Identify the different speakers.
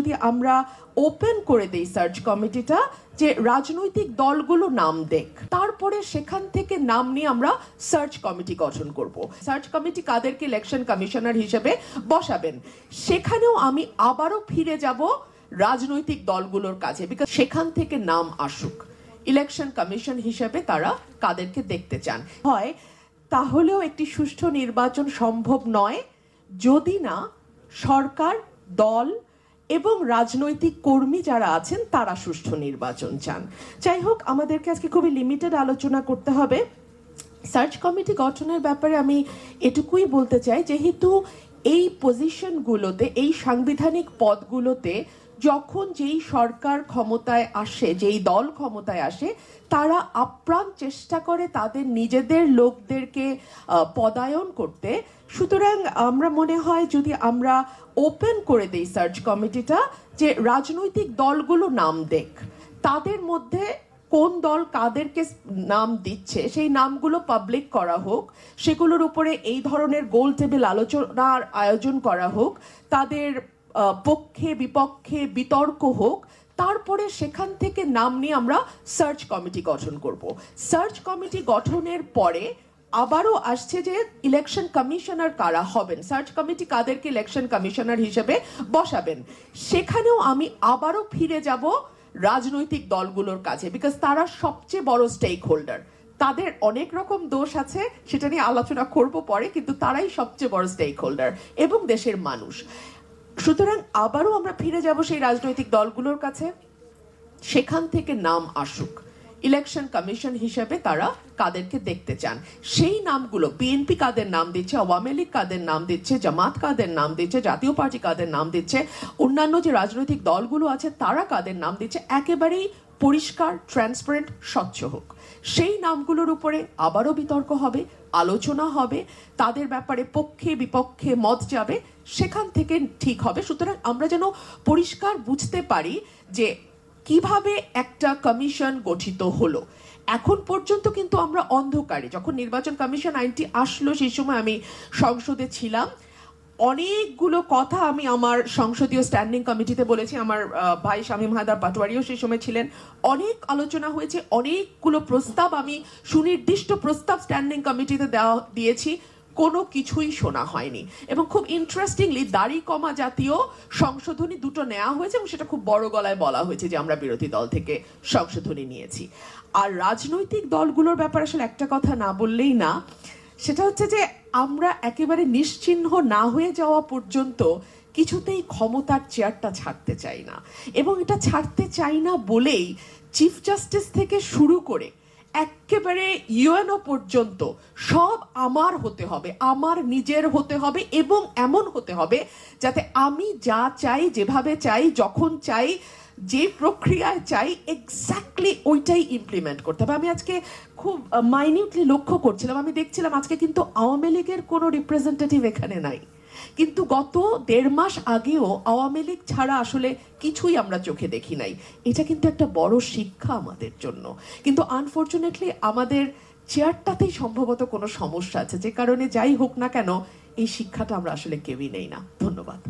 Speaker 1: যদি আমরা ওপেন করে দেই সার্চ কমিটিটা যে রাজনৈতিক দলগুলো নাম দেখ, তারপরে সেখান থেকে নাম নিয়ে আমরা সার্চ কমিটি গঠন করব। সার্চ কমিটি কাদেরকে ইলেকশন কমিশনার হিসেবে বসাবেন, সেখানেও আমি আবারও ফিরে যাব রাজনৈতিক দলগুলোর কাছে, বিকজ সেখান থেকে নাম আসুক ইলেকশন কমিশন হিসেবে তারা কাদেরকে দেখতে চান। হয় তাহলেও একটি সুষ্ঠু নির্বাচন সম্ভব নয় যদি না সরকার, দল এবং রাজনৈতিক কর্মী যারা আছেন তারা সুষ্ঠু নির্বাচন চান। যাই হোক, আমাদেরকে আজকে খুবই লিমিটেড আলোচনা করতে হবে। সার্চ কমিটি গঠনের ব্যাপারে আমি এটুকুই বলতে চাই, যেহেতু এই পজিশনগুলোতে, এই সাংবিধানিক পদগুলোতে যখন যেই সরকার ক্ষমতায় আসে, যেই দল ক্ষমতায় আসে, তারা আপ্রাণ চেষ্টা করে তাদের নিজেদের লোকদেরকে পদায়ন করতে। সুতরাং আমরা মনে হয় যদি আমরা ওপেন করে দেই সার্চ কমিটিটা যে রাজনৈতিক দলগুলো নাম দেখ, তাদের মধ্যে কোন দল কাদেরকে নাম দিচ্ছে সেই নামগুলো পাবলিক করা হোক, সেগুলোর উপরে এই ধরনের গোল টেবিল আলোচনার আয়োজন করা হোক, তাদের পক্ষে বিপক্ষে বিতর্ক হোক, তারপরে সেখান থেকে নাম নিয়ে আমরা সার্চ কমিটি গঠন করব। সার্চ কমিটি গঠনের পরে আবারও আসছে যে ইলেকশন কমিশনার কারা হবেন, সার্চ কমিটি কাদেরকে ইলেকশন কমিশনার হিসেবে বসাবেন, সেখানেও আমি আবারও ফিরে যাব রাজনৈতিক দলগুলোর কাছে, বিকজ তারা সবচেয়ে বড় স্টেক হোল্ডার। তাদের অনেক রকম দোষ আছে, সেটা নিয়ে আলোচনা করব পরে, কিন্তু তারাই সবচেয়ে বড় স্টেক হোল্ডার এবং দেশের মানুষ। সুতরাং আবারও আমরা ফিরে যাব সেই রাজনৈতিক দলগুলোর কাছে, সেখান থেকে নাম আসুক ইলেকশন কমিশন হিসেবে তারা কাদেরকে দেখতে চান। সেই নামগুলো বিএনপি কাদের নাম দিচ্ছে, আওয়ামী লীগ কাদের নাম দিচ্ছে, জামাত কাদের নাম দিচ্ছে, জাতীয় পার্টি কাদের নাম দিচ্ছে, অন্যান্য যে রাজনৈতিক দলগুলো আছে তারা কাদের নাম দিচ্ছে, একেবারেই পরিষ্কার, ট্রান্সপারেন্ট, স্বচ্ছ হোক। সেই নামগুলোর উপরে আবারও বিতর্ক হবে, আলোচনা হবে, তাদের ব্যাপারে পক্ষে বিপক্ষে মত যাবে, সেখান থেকে ঠিক হবে। সুতরাং আমরা যেন পরিষ্কার বুঝতে পারি যে কিভাবে একটা কমিশন গঠিত হলো। এখন পর্যন্ত কিন্তু আমরা অন্ধকারে, যখন নির্বাচন কমিশন আইনটি আসলো সেই সময় আমি সংসদে ছিলাম, অনেকগুলো কথা আমি আমার সংসদীয় স্ট্যান্ডিং কমিটিতে বলেছি, আমার ভাই শামীম হায়দার পাটোয়ারিও সেই সময় ছিলেন। অনেক আলোচনা হয়েছে, অনেকগুলো প্রস্তাব, আমি সুনির্দিষ্ট প্রস্তাব স্ট্যান্ডিং কমিটিতে দিয়েছি, কোনো কিছুই শোনা হয়নি। এবং খুব ইন্টারেস্টিংলি দাড়ি কমা জাতীয় সংশোধনী দুটো নেওয়া হয়েছে এবং সেটা খুব বড় গলায় বলা হয়েছে যে আমরা বিরোধী দল থেকে সংশোধনী নিয়েছি। আর রাজনৈতিক দলগুলোর ব্যাপারে আসলে একটা কথা না বললেই না, সেটা হচ্ছে যে আমরা একেবারে নিশ্চিহ্ন না হয়ে যাওয়া পর্যন্ত কিছুতেই ক্ষমতার চেয়ারটা ছাড়তে চাই না। এবং এটা ছাড়তে চাই না বলেই চিফ জাস্টিস থেকে শুরু করে একেবারে ইউএনও পর্যন্ত সব আমার হতে হবে, আমার নিজের হতে হবে, এবং এমন হতে হবে যাতে আমি যা চাই, যেভাবে চাই, যখন চাই, যে প্রক্রিয়ায় চাই, এক্স্যাক্টলি ওইটাই ইমপ্লিমেন্ট করতে হবে। আমি আজকে খুব মাইনিউটলি লক্ষ্য করছিলাম, আমি দেখছিলাম আজকে কিন্তু আওয়ামী লীগের কোনো রিপ্রেজেন্টেটিভ এখানে নাই, কিন্তু গত 1.5 মাস আগেও আওয়ামী লীগ ছাড়া আসলে কিছুই আমরা চোখে দেখি নাই। এটা কিন্তু একটা বড় শিক্ষা আমাদের জন্য। কিন্তু আনফরচুনেটলি আমাদের চেয়ারটাতেই সম্ভবত কোনো সমস্যা আছে, যে কারণে যাই হোক না কেন এই শিক্ষাটা আমরা আসলে কেউই নেই না। ধন্যবাদ।